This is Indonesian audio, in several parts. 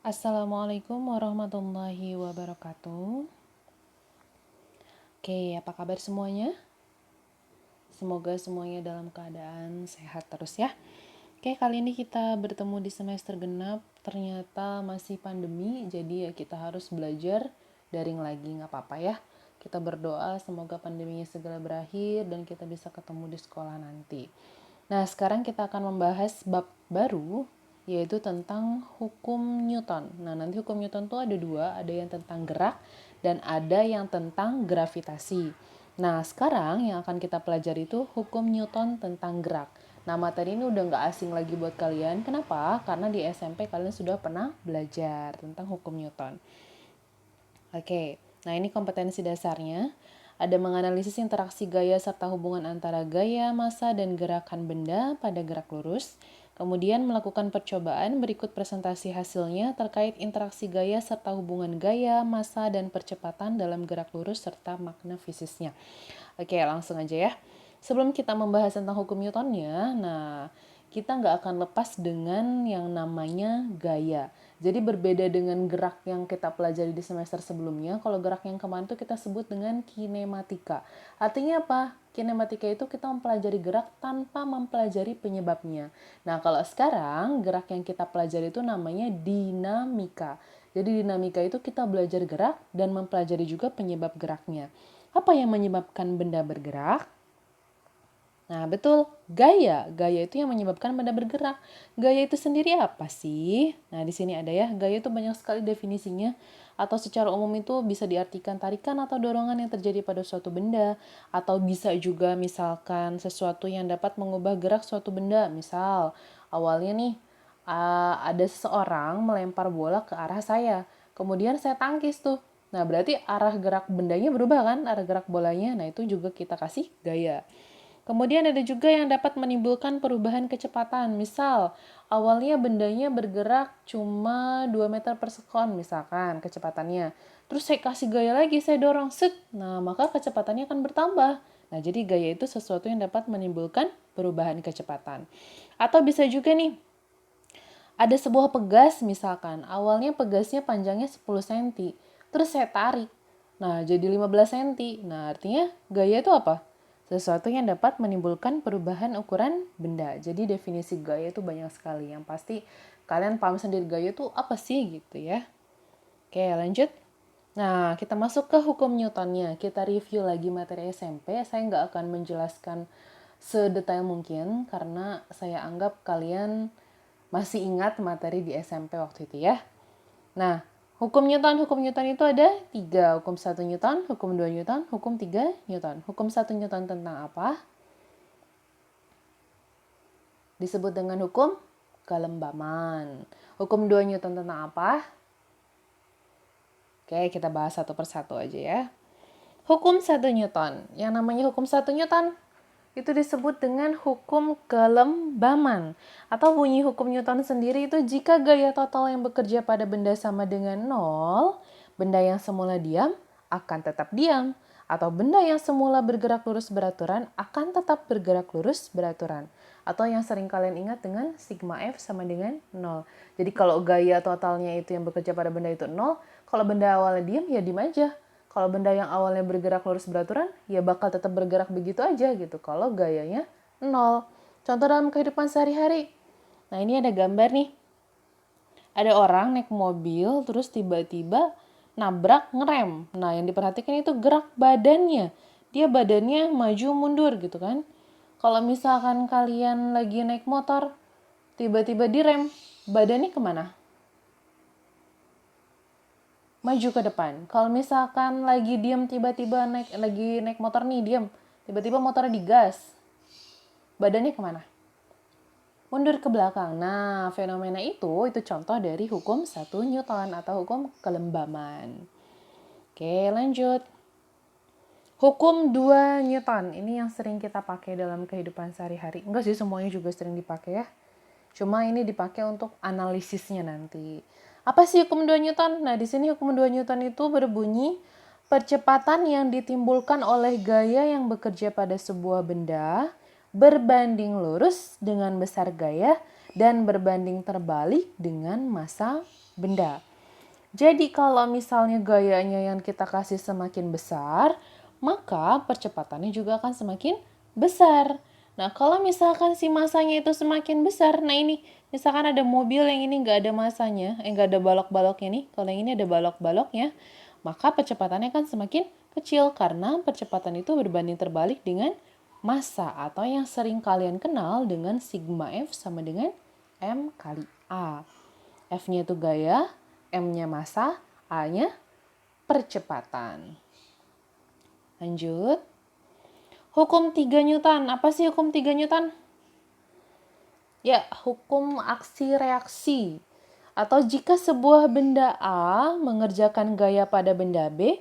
Assalamualaikum warahmatullahi wabarakatuh. Oke, apa kabar semuanya? Semoga semuanya dalam keadaan sehat terus ya. Oke, kali ini kita bertemu di semester genap. Ternyata masih pandemi, jadi ya kita harus belajar daring lagi, nggak apa-apa ya. Kita berdoa semoga pandeminya segera berakhir dan kita bisa ketemu di sekolah nanti. Nah, sekarang kita akan membahas bab baru, yaitu tentang hukum Newton. Nah, nanti hukum Newton tuh ada dua, ada yang tentang gerak dan ada yang tentang gravitasi. Nah, sekarang yang akan kita pelajari itu hukum Newton tentang gerak. Nah, materi ini udah nggak asing lagi buat kalian. Kenapa? Karena di SMP kalian sudah pernah belajar tentang hukum Newton. Oke, nah ini kompetensi dasarnya. Ada menganalisis interaksi gaya serta hubungan antara gaya, massa, dan gerakan benda pada gerak lurus. Kemudian melakukan percobaan berikut presentasi hasilnya terkait interaksi gaya serta hubungan gaya, massa, dan percepatan dalam gerak lurus serta makna fisisnya. Oke, langsung aja ya. Sebelum kita membahas tentang hukum Newtonnya, nah kita nggak akan lepas dengan yang namanya gaya. Jadi berbeda dengan gerak yang kita pelajari di semester sebelumnya, kalau gerak yang kemarin itu kita sebut dengan kinematika. Artinya apa? Kinematika itu kita mempelajari gerak tanpa mempelajari penyebabnya. Nah, kalau sekarang gerak yang kita pelajari itu namanya dinamika. Jadi dinamika itu kita belajar gerak dan mempelajari juga penyebab geraknya. Apa yang menyebabkan benda bergerak? Nah, betul, gaya. Gaya itu yang menyebabkan benda bergerak. Gaya itu sendiri apa sih? Nah, di sini ada ya. Gaya itu banyak sekali definisinya. Atau secara umum itu bisa diartikan tarikan atau dorongan yang terjadi pada suatu benda. Atau bisa juga misalkan sesuatu yang dapat mengubah gerak suatu benda. Misal, awalnya nih, ada seseorang melempar bola ke arah saya. Kemudian saya tangkis tuh. Nah, berarti arah gerak bendanya berubah kan? Arah gerak bolanya. Nah, itu juga kita kasih gaya. Kemudian ada juga yang dapat menimbulkan perubahan kecepatan. Misal, awalnya bendanya bergerak cuma 2 meter per sekon misalkan kecepatannya. Terus saya kasih gaya lagi, saya dorong, set. Nah, maka kecepatannya akan bertambah. Nah, jadi gaya itu sesuatu yang dapat menimbulkan perubahan kecepatan. Atau bisa juga nih, ada sebuah pegas misalkan, awalnya pegasnya panjangnya 10 cm. Terus saya tarik. Nah, jadi 15 cm. Nah, artinya gaya itu apa? Sesuatu yang dapat menimbulkan perubahan ukuran benda. Jadi definisi gaya itu banyak sekali. Yang pasti kalian paham sendiri gaya itu apa sih gitu ya. Oke, lanjut. Nah, kita masuk ke hukum Newtonnya. Kita review lagi materi SMP. Saya nggak akan menjelaskan sedetail mungkin karena saya anggap kalian masih ingat materi di SMP waktu itu ya. Nah, hukum Newton itu ada 3. Hukum 1 Newton, hukum 2 Newton, hukum 3 Newton. Hukum 1 Newton tentang apa? Disebut dengan hukum kelembaman. Hukum 2 Newton tentang apa? Oke, kita bahas satu persatu aja ya. Hukum 1 Newton. Yang namanya hukum 1 Newton itu disebut dengan hukum kelembaman. Atau bunyi hukum Newton sendiri itu jika gaya total yang bekerja pada benda sama dengan 0, benda yang semula diam akan tetap diam. Atau benda yang semula bergerak lurus beraturan akan tetap bergerak lurus beraturan. Atau yang sering kalian ingat dengan sigma F sama dengan 0. Jadi kalau gaya totalnya itu yang bekerja pada benda itu 0, kalau benda awalnya diam ya diam aja. Kalau benda yang awalnya bergerak lurus beraturan, ya bakal tetap bergerak begitu aja gitu. Kalau gayanya 0. Contoh dalam kehidupan sehari-hari. Nah, ini ada gambar nih. Ada orang naik mobil, terus tiba-tiba nabrak ngerem. Nah, yang diperhatikan itu gerak badannya. Dia badannya maju mundur gitu kan. Kalau misalkan kalian lagi naik motor, tiba-tiba direm, badannya kemana? Maju ke depan. Kalau misalkan lagi diam tiba-tiba lagi naik motor nih diam, tiba-tiba motornya digas, badannya kemana? Mundur ke belakang. Nah, fenomena itu contoh dari hukum 1 Newton atau hukum kelembaman. Oke, lanjut. Hukum 2 Newton. Ini yang sering kita pakai dalam kehidupan sehari-hari. Enggak sih, semuanya juga sering dipakai ya. Cuma ini dipakai untuk analisisnya nanti. Apa sih hukum 2 Newton? Nah, di sini hukum 2 Newton itu berbunyi percepatan yang ditimbulkan oleh gaya yang bekerja pada sebuah benda berbanding lurus dengan besar gaya dan berbanding terbalik dengan massa benda. Jadi kalau misalnya gayanya yang kita kasih semakin besar, maka percepatannya juga akan semakin besar. Nah, kalau misalkan si masanya itu semakin besar, nah ini misalkan ada mobil yang ini nggak ada masanya, nggak ada balok-baloknya nih. Kalau yang ini ada balok-baloknya, maka percepatannya kan semakin kecil karena percepatan itu berbanding terbalik dengan massa atau yang sering kalian kenal dengan sigma F sama dengan M kali A. F-nya itu gaya, M-nya massa, A-nya percepatan. Lanjut. Hukum 3 Newton. Apa sih hukum 3 Newton? Ya, hukum aksi reaksi. Atau jika sebuah benda A mengerjakan gaya pada benda B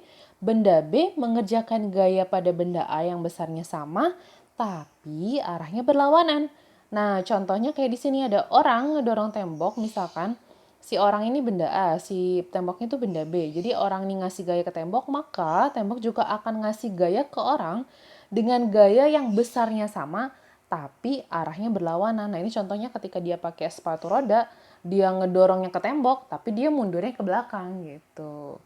mengerjakan gaya pada benda A yang besarnya sama, tapi arahnya berlawanan. Nah, contohnya kayak di sini ada orang ngedorong tembok, misalkan si orang ini benda A, si temboknya itu benda B. Jadi orang ini ngasih gaya ke tembok, maka tembok juga akan ngasih gaya ke orang dengan gaya yang besarnya sama, tapi arahnya berlawanan. Nah, ini contohnya ketika dia pakai sepatu roda, dia ngedorongnya ke tembok, tapi dia mundurnya ke belakang gitu.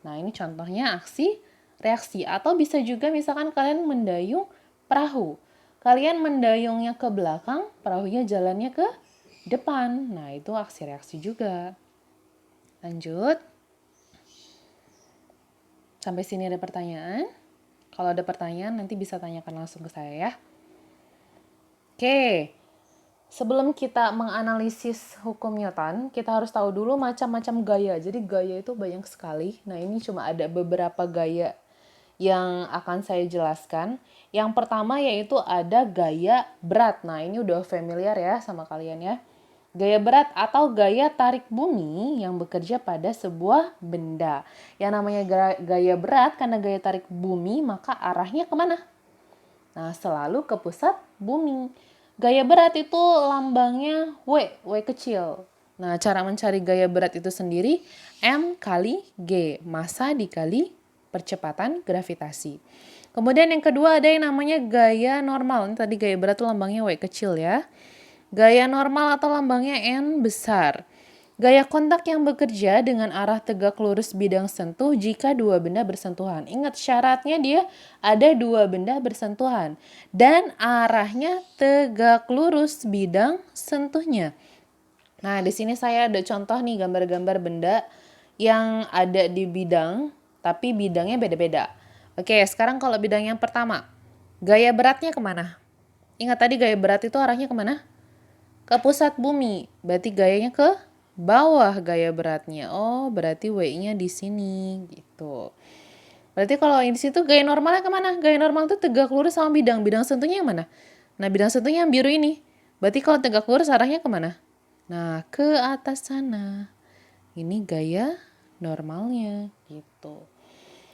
Nah, ini contohnya aksi reaksi. Atau bisa juga misalkan kalian mendayung perahu. Kalian mendayungnya ke belakang, perahunya jalannya ke depan. Nah, itu aksi reaksi juga. Lanjut. Sampai sini ada pertanyaan? Kalau ada pertanyaan nanti bisa tanyakan langsung ke saya ya. Oke, sebelum kita menganalisis hukum Newton, kita harus tahu dulu macam-macam gaya. Jadi gaya itu banyak sekali. Nah, ini cuma ada beberapa gaya yang akan saya jelaskan. Yang pertama yaitu ada gaya berat. Nah, ini udah familiar ya sama kalian ya. Gaya berat atau gaya tarik bumi yang bekerja pada sebuah benda. Yang namanya gaya berat karena gaya tarik bumi, maka arahnya kemana? Nah, selalu ke pusat bumi. Gaya berat itu lambangnya W kecil. Nah, cara mencari gaya berat itu sendiri M kali G, massa dikali percepatan gravitasi. Kemudian yang kedua ada yang namanya gaya normal. Ini tadi gaya berat itu lambangnya W kecil ya. Gaya normal atau lambangnya N besar. Gaya kontak yang bekerja dengan arah tegak lurus bidang sentuh jika dua benda bersentuhan. Ingat syaratnya dia ada dua benda bersentuhan. Dan arahnya tegak lurus bidang sentuhnya. Nah, di sini saya ada contoh nih gambar-gambar benda yang ada di bidang, tapi bidangnya beda-beda. Oke, sekarang kalau bidang yang pertama. Gaya beratnya kemana? Ingat tadi gaya berat itu arahnya kemana? Ke pusat bumi. Berarti gayanya ke bawah gaya beratnya. Oh, berarti W-nya di sini gitu. Berarti kalau di situ gaya normalnya kemana? Gaya normal itu tegak lurus sama bidang. Bidang sentuhnya yang mana? Nah, bidang sentuhnya yang biru ini. Berarti kalau tegak lurus arahnya kemana? Nah, ke atas sana. Ini gaya normalnya gitu.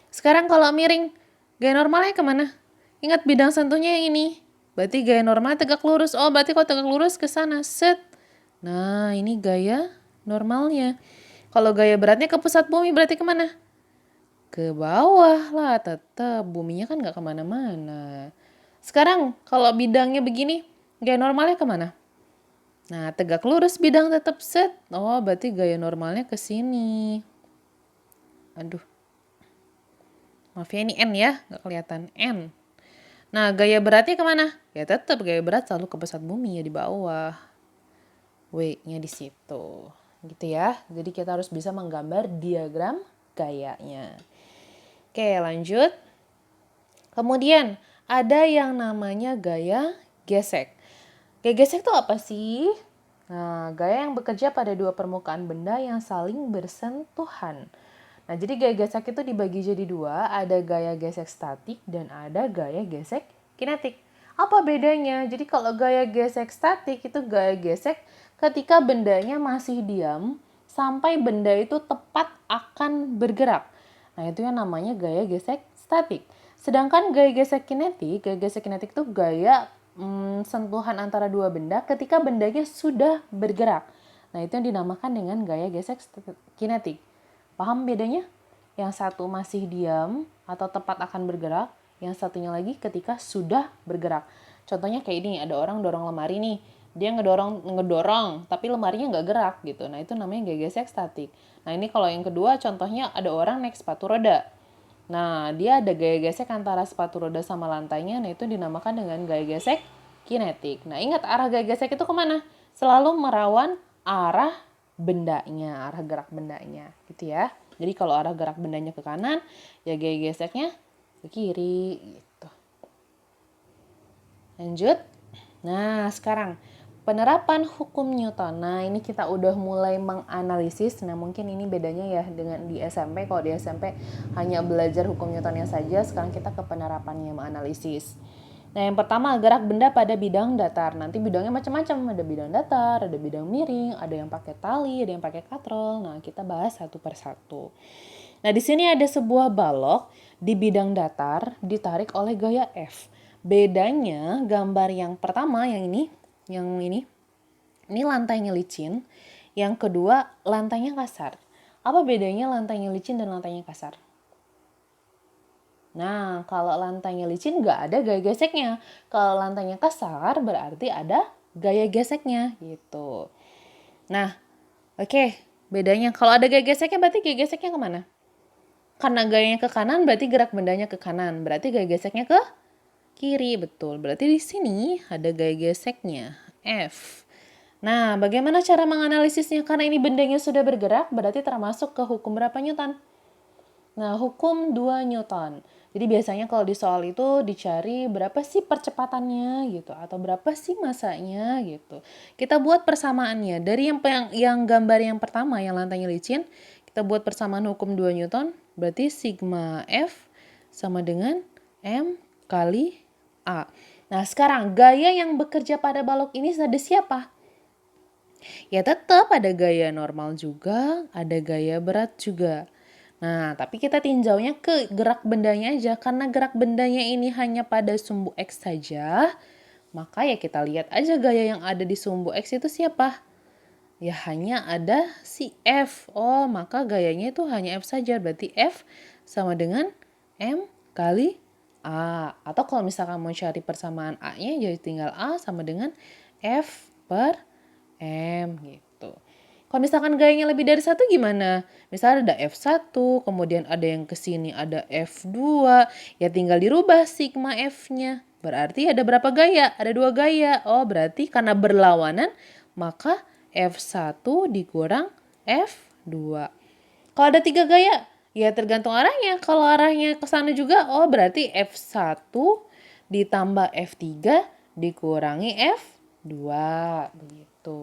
Sekarang kalau miring, gaya normalnya kemana? Ingat bidang sentuhnya yang ini. Berarti gaya normalnya tegak lurus. Oh, berarti kalau tegak lurus ke sana. Set. Nah, ini gaya normalnya. Kalau gaya beratnya ke pusat bumi berarti kemana? Ke bawah lah, tetap. Buminya kan nggak kemana-mana. Sekarang kalau bidangnya begini, gaya normalnya kemana? Nah, tegak lurus bidang tetap set. Oh, berarti gaya normalnya ke sini. Aduh. Maaf ya, ini N ya, nggak kelihatan. N. Nah, gaya beratnya kemana? Ya tetap gaya berat selalu ke pusat bumi ya di bawah. W-nya di situ. Gitu ya. Jadi kita harus bisa menggambar diagram gayanya. Oke, lanjut. Kemudian ada yang namanya gaya gesek. Gaya gesek itu apa sih? Nah, gaya yang bekerja pada dua permukaan benda yang saling bersentuhan. Nah, jadi gaya gesek itu dibagi jadi dua, ada gaya gesek statik dan ada gaya gesek kinetik. Apa bedanya? Jadi kalau gaya gesek statik itu gaya gesek ketika bendanya masih diam sampai benda itu tepat akan bergerak. Nah, itu yang namanya gaya gesek statik. Sedangkan gaya gesek kinetik itu gaya sentuhan antara dua benda ketika bendanya sudah bergerak. Nah, itu yang dinamakan dengan gaya gesek kinetik. Paham bedanya? Yang satu masih diam atau tepat akan bergerak, yang satunya lagi ketika sudah bergerak. Contohnya kayak ini, ada orang dorong lemari nih. Dia ngedorong, tapi lemarinya nggak gerak gitu. Nah, itu namanya gaya gesek statik. Nah, ini kalau yang kedua contohnya ada orang naik sepatu roda. Nah, dia ada gaya gesek antara sepatu roda sama lantainya. Nah, itu dinamakan dengan gaya gesek kinetik. Nah, ingat arah gaya gesek itu kemana? Selalu merawan arah bendanya, arah gerak bendanya gitu ya. Jadi kalau arah gerak bendanya ke kanan, ya gaya geseknya ke kiri gitu. Lanjut. Nah, sekarang penerapan hukum Newton. Nah, ini kita udah mulai menganalisis. Nah, mungkin ini bedanya ya dengan di SMP. Kalau di SMP hanya belajar hukum Newtonnya saja, sekarang kita ke penerapannya, menganalisis. Nah, yang pertama gerak benda pada bidang datar. Nanti bidangnya macam-macam. Ada bidang datar, ada bidang miring, ada yang pakai tali, ada yang pakai katrol. Nah, kita bahas satu per satu. Nah, di sini ada sebuah balok di bidang datar ditarik oleh gaya F. Bedanya gambar yang pertama yang ini lantainya licin, yang kedua lantainya kasar. Apa bedanya lantainya licin dan lantainya kasar? Nah, kalau lantainya licin nggak ada gaya geseknya. Kalau lantainya kasar berarti ada gaya geseknya gitu. Nah, oke, bedanya kalau ada gaya geseknya berarti gaya geseknya kemana? Karena gayanya ke kanan berarti gerak bendanya ke kanan. Berarti gaya geseknya ke kiri, betul. Berarti di sini ada gaya geseknya, F. Nah, bagaimana cara menganalisisnya? Karena ini bendanya sudah bergerak, berarti termasuk ke hukum berapa Newton? Nah, hukum 2 Newton. Jadi biasanya kalau di soal itu dicari berapa sih percepatannya gitu atau berapa sih masanya gitu. Kita buat persamaannya. Dari yang gambar yang pertama yang lantainya licin, kita buat persamaan hukum 2 Newton, berarti sigma F sama dengan M kali A. Nah, sekarang gaya yang bekerja pada balok ini ada siapa? Ya tetap ada gaya normal juga, ada gaya berat juga. Nah, tapi kita tinjaunya ke gerak bendanya aja. Karena gerak bendanya ini hanya pada sumbu X saja, maka ya kita lihat aja gaya yang ada di sumbu X itu siapa? Ya hanya ada si F. Oh, maka gayanya itu hanya F saja. Berarti F sama dengan M kali A. Atau kalau misalkan mau cari persamaan A-nya, jadi tinggal A sama dengan F per M gitu. Kalau misalkan gayanya lebih dari satu gimana? Misalnya ada F1, kemudian ada yang kesini ada F2, ya tinggal dirubah sigma F-nya. Berarti ada berapa gaya? Ada 2 gaya. Oh, berarti karena berlawanan, maka F1 dikurang F2. Kalau ada 3 gaya, ya tergantung arahnya. Kalau arahnya ke sana juga, oh berarti F1 ditambah F3 dikurangi F2. Begitu.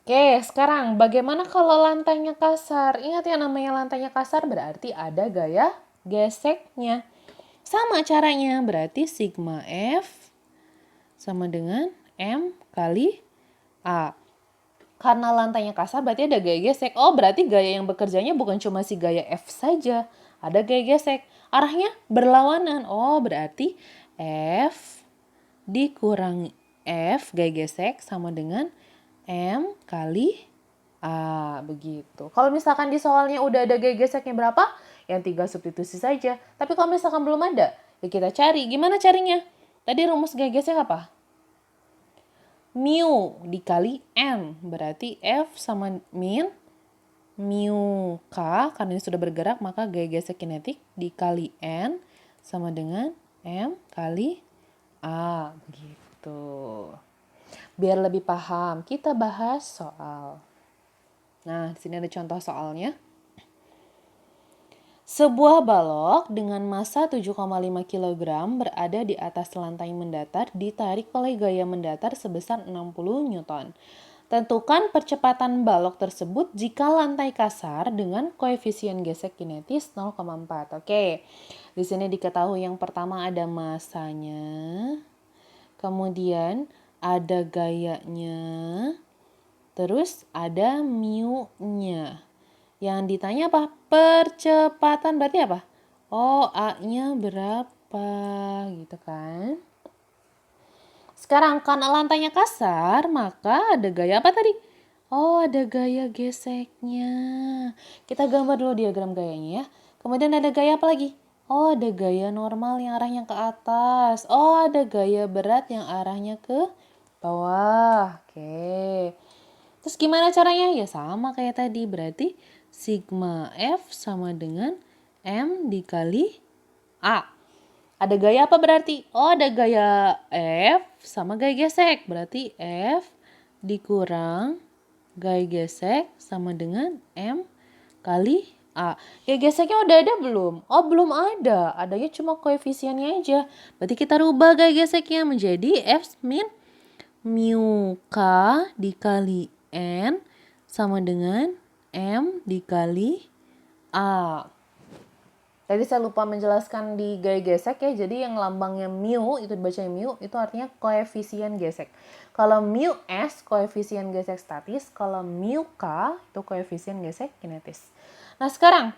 Oke, sekarang bagaimana kalau lantainya kasar? Ingat ya namanya lantainya kasar berarti ada gaya geseknya. Sama caranya, berarti sigma F sama dengan M kali A. Karena lantainya kasar berarti ada gaya gesek. Oh, berarti gaya yang bekerjanya bukan cuma si gaya F saja. Ada gaya gesek. Arahnya berlawanan. Oh, berarti F dikurangi F gaya gesek sama dengan M kali A, begitu. Kalau misalkan di soalnya udah ada gaya geseknya berapa, yang 3 substitusi saja. Tapi kalau misalkan belum ada, ya kita cari. Gimana carinya? Tadi rumus gaya gesek apa? Mu dikali N, berarti F sama min mu K, karena ini sudah bergerak, maka gaya gesek kinetik dikali N sama dengan M kali A, begitu. Biar lebih paham, kita bahas soal. Nah, di sini ada contoh soalnya. Sebuah balok dengan massa 7,5 kg berada di atas lantai mendatar ditarik oleh gaya mendatar sebesar 60 Newton. Tentukan percepatan balok tersebut jika lantai kasar dengan koefisien gesek kinetis 0,4. Oke, di sini diketahui yang pertama ada massanya, kemudian ada gayanya, terus ada mu-nya. Yang ditanya apa? Percepatan berarti apa? Oh, A-nya berapa gitu kan? Sekarang karena lantainya kasar, maka ada gaya apa tadi? Oh, ada gaya geseknya. Kita gambar dulu diagram gayanya ya. Kemudian ada gaya apa lagi? Oh, ada gaya normal yang arahnya ke atas. Oh, ada gaya berat yang arahnya ke bawah. Oke. Terus gimana caranya? Ya sama kayak tadi. Berarti sigma F sama dengan M dikali A. Ada gaya apa berarti? Oh, ada gaya F sama gaya gesek. Berarti F dikurang gaya gesek sama dengan M kali A. Gaya geseknya udah ada belum? Oh, belum ada. Adanya cuma koefisiennya aja. Berarti kita rubah gaya geseknya menjadi F min mu K dikali N sama dengan M dikali A. Tadi saya lupa menjelaskan di gaya gesek ya. Jadi yang lambangnya mu itu dibaca mu itu artinya koefisien gesek. Kalau mu S koefisien gesek statis, kalau mu K itu koefisien gesek kinetis. Nah sekarang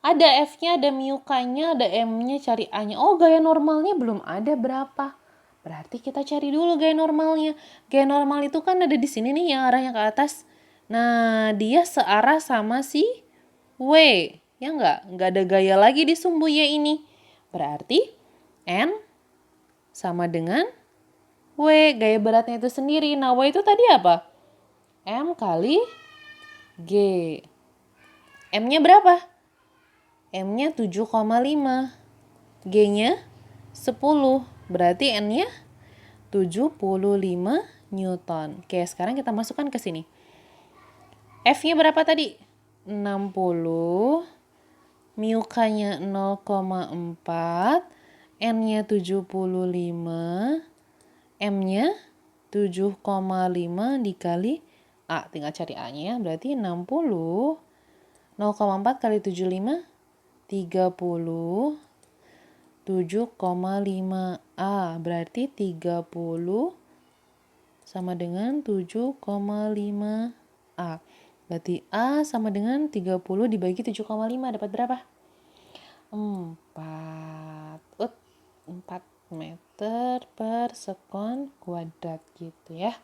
ada F-nya, ada mu K-nya, ada M-nya, cari A-nya. Oh gaya normalnya belum ada berapa? Berarti kita cari dulu gaya normalnya. Gaya normal itu kan ada di sini nih yang arahnya ke atas. Nah dia searah sama si W. Ya nggak ada gaya lagi di sumbu Y ini. Berarti N sama dengan W, gaya beratnya itu sendiri. Nah, W itu tadi apa? M kali G. M-nya berapa? M-nya 7,5. G-nya 10. Berarti N-nya 75 Newton. Oke, sekarang kita masukkan ke sini. F-nya berapa tadi? 60. Mu K-nya 0,4, N-nya 75, M-nya 7,5 dikali A. Tinggal cari A-nya ya. Berarti 60, 0,4 kali 75, 30, 7,5 A. Berarti 30 sama dengan 7,5 A. Berarti A sama dengan 30 dibagi 7,5 dapat berapa? 4 meter per sekon kuadrat gitu ya.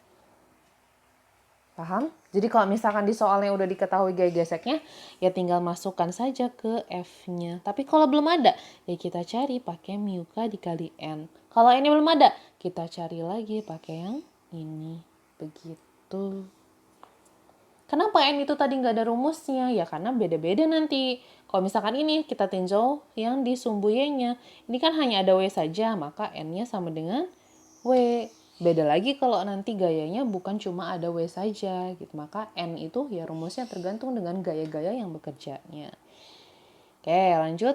Paham? Jadi kalau misalkan di soalnya udah diketahui gaya geseknya, ya tinggal masukkan saja ke F-nya. Tapi kalau belum ada, ya kita cari pakai mu K dikali N. Kalau ini belum ada, kita cari lagi pakai yang ini. Begitu. Kenapa N itu tadi nggak ada rumusnya? Ya karena beda-beda nanti. Kalau misalkan ini kita tinjau yang di sumbu Y-nya. Ini kan hanya ada W saja, maka N-nya sama dengan W. Beda lagi kalau nanti gayanya bukan cuma ada W saja. Gitu. Maka N itu ya rumusnya tergantung dengan gaya-gaya yang bekerjanya. Oke, lanjut.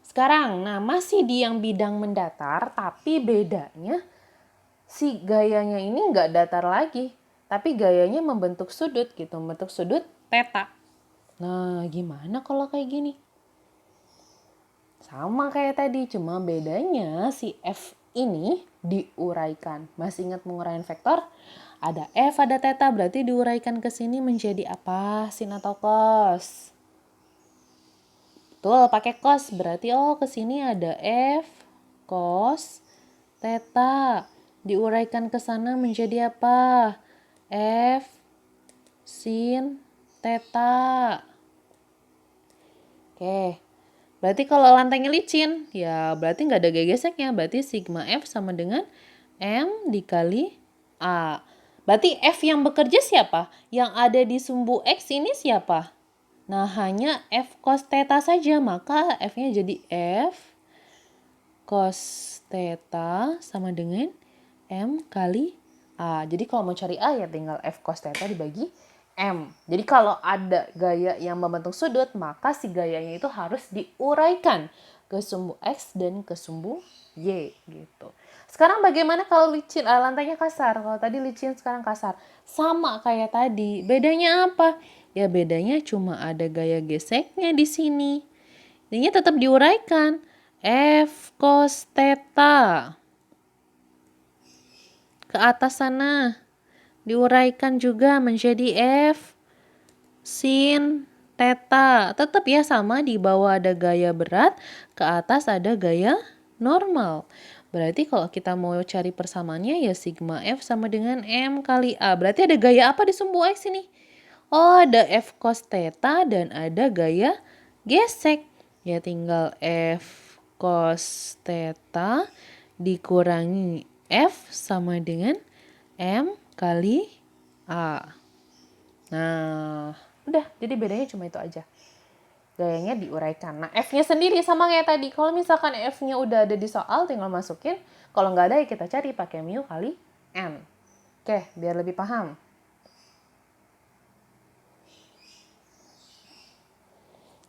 Sekarang, nah masih di yang bidang mendatar, tapi bedanya si gayanya ini nggak datar lagi. Tapi gayanya membentuk sudut gitu, membentuk sudut theta. Nah, gimana kalau kayak gini? Sama kayak tadi, cuma bedanya si F ini diuraikan. Masih ingat menguraikan vektor? Ada F, ada theta, berarti diuraikan ke sini menjadi apa? Sin atau cos? Betul, pakai cos. Berarti ke sini ada F cos theta. Diuraikan ke sana menjadi apa? F sin theta. Oke. Berarti kalau lantainya licin, ya berarti nggak ada gaya geseknya. Berarti sigma F sama dengan M dikali A. Berarti F yang bekerja siapa? Yang ada di sumbu X ini siapa? Nah, hanya F cos theta saja. Maka F-nya jadi F cos theta sama dengan M kali A. Jadi kalau mau cari A ya tinggal F cos theta dibagi M. Jadi kalau ada gaya yang membentuk sudut, maka si gayanya itu harus diuraikan ke sumbu X dan ke sumbu Y gitu. Sekarang bagaimana kalau licin? Lantainya kasar. Kalau tadi licin sekarang kasar. Sama kayak tadi. Bedanya apa? Ya bedanya cuma ada gaya geseknya di sini. Ini tetap diuraikan. F cos theta. Ke atas sana diuraikan juga menjadi F sin theta. Tetap ya sama, di bawah ada gaya berat, ke atas ada gaya normal. Berarti kalau kita mau cari persamaannya ya sigma F sama dengan M kali A. Berarti ada gaya apa di sumbu X ini? Oh, ada F cos theta dan ada gaya gesek. Ya tinggal F cos theta dikurangi F sama dengan M kali A. Nah, udah. Jadi bedanya cuma itu aja. Gayanya diuraikan. Nah, F-nya sendiri sama kayak tadi. Kalau misalkan F-nya udah ada di soal, tinggal masukin. Kalau nggak ada, ya kita cari pakai mu kali N. Oke, biar lebih paham.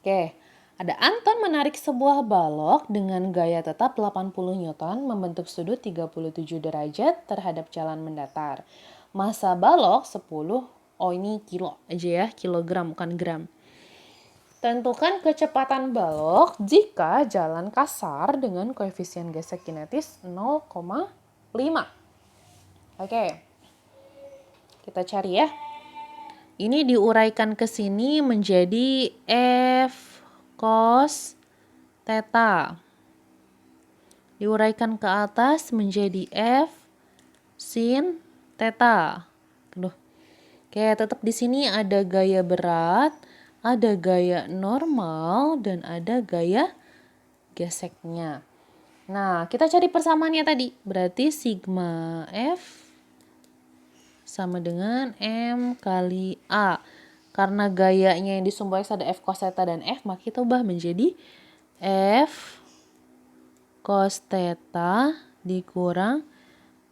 Oke, ada Anton menarik sebuah balok dengan gaya tetap 80 Newton membentuk sudut 37 derajat terhadap jalan mendatar. Massa balok 10, ini kilo aja ya, kilogram bukan gram. Tentukan kecepatan balok jika jalan kasar dengan koefisien gesek kinetis 0,5. Oke, kita cari ya. Ini diuraikan ke sini menjadi F cos theta. Diuraikan ke atas menjadi F sin theta. Oke, tetap di sini ada gaya berat, ada gaya normal, dan ada gaya geseknya. Nah, kita cari persamaannya tadi. Berarti sigma F sama dengan M kali A. Karena gayanya yang di sumbu X ada F cos theta dan F, maka kita ubah menjadi F cos theta dikurang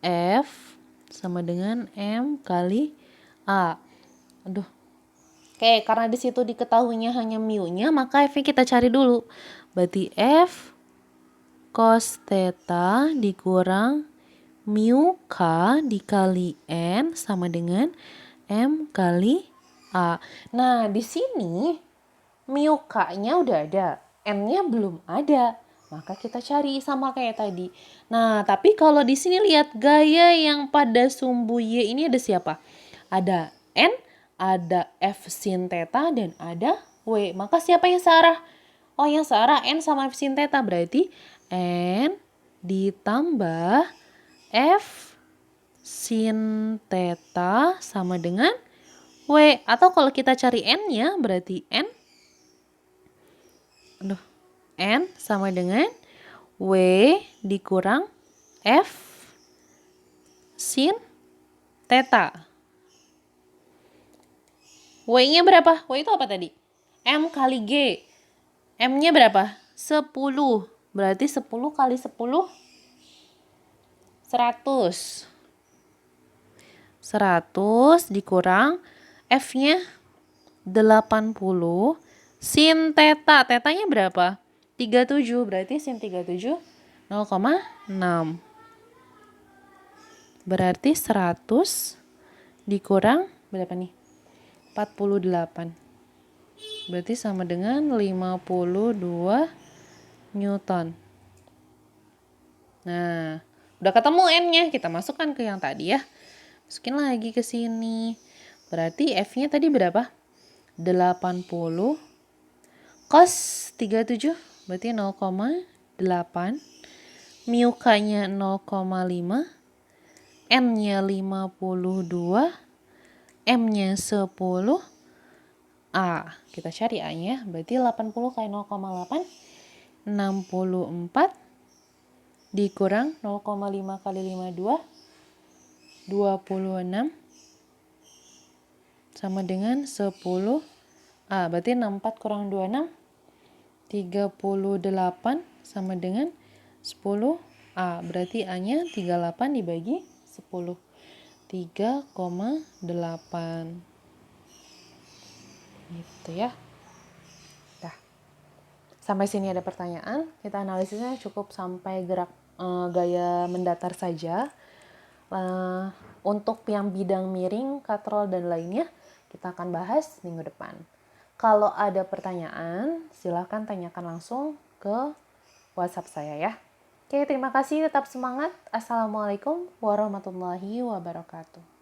F sama dengan M kali A. Oke, karena di situ diketahuinya hanya mu-nya, maka F-nya kita cari dulu. Berarti F cos theta dikurang mu K dikali N sama dengan M kali A. Nah, di sini mu K-nya udah ada, N-nya belum ada. Maka kita cari sama kayak tadi. Nah, tapi kalau di sini lihat gaya yang pada sumbu Y ini ada siapa? Ada N, ada F sin theta, dan ada W. Maka siapa yang searah? Oh, yang searah N sama F sin theta. Berarti N ditambah F sin theta sama dengan W. Atau kalau kita cari N-nya berarti N sama dengan W dikurang F sin theta. W-nya berapa? W itu apa tadi? M kali G. M-nya berapa? 10. Berarti 10 kali 10 100. 100 dikurang F-nya 80 sin theta. Tetanya berapa? 37. Berarti sin 37 0,6. Berarti 100 dikurang berapa nih? 48. Berarti sama dengan 52 Newton. Nah, udah ketemu N-nya. Kita masukkan ke yang tadi ya. Masukin lagi ke sini. Berarti F-nya tadi berapa? 80 cos 37 berarti 0,8. Mu K-nya 0,5. N-nya 52. M-nya 10. A. Kita cari A-nya. Berarti 80 kali 0,8. 64. Dikurang 0,5 kali 52. 26 sama dengan 10 A. Berarti 64 kurang 26 38 sama dengan 10 A. Berarti A-nya 38 dibagi 10. 3,8. Gitu ya. Dah. Sampai sini ada pertanyaan. Kita analisisnya cukup sampai gerak gaya mendatar saja. Untuk yang bidang miring, katrol, dan lainnya kita akan bahas minggu depan. Kalau ada pertanyaan, silahkan tanyakan langsung ke WhatsApp saya ya. Oke, terima kasih, tetap semangat. Assalamualaikum warahmatullahi wabarakatuh.